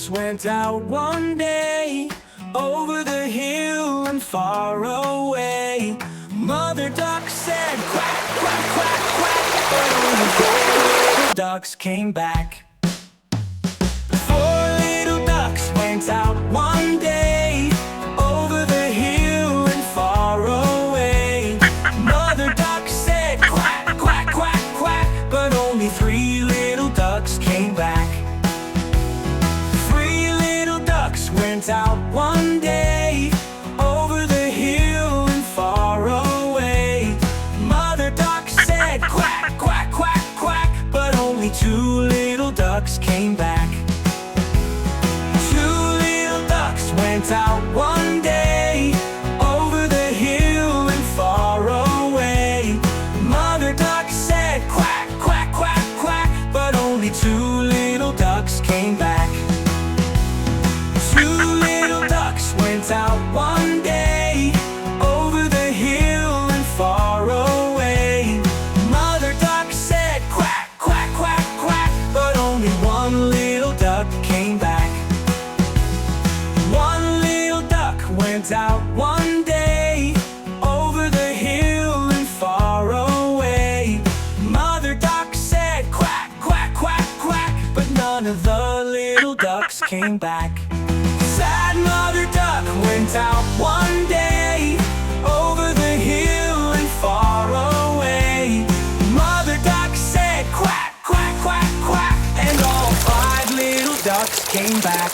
ducks went out one day, over the hill and far away. Mother duck said quack, quack, quack, quack, but only 4 little ducks came back. 4 little ducks went out one day, over the hill and far away. Mother duck said quack, quack, quack, quack, but only 3 little ducks came back. 3 little ducks went out one day, over the hill and far away. Mother duck said quack, quack, quack, quack, but only 2 little ducks came back. 2 little ducks went out one day, over the hill and far away. Mother duck said quack, quack, quack, quack, but only 2 little ducks came back. 2 little ducks went out one day, over the hill and far away. Mother duck said quack, quack, quack, quack, but only 1 little duck came back. 1 little duck went out one day, over the hill and far away. Mother duck said quack, quack, quack, quack, but none of the little ducks came back. Sad mother duck went out one day, over the hill and far away. Mother duck said quack, quack, quack, quack, and all 5 little ducks came back.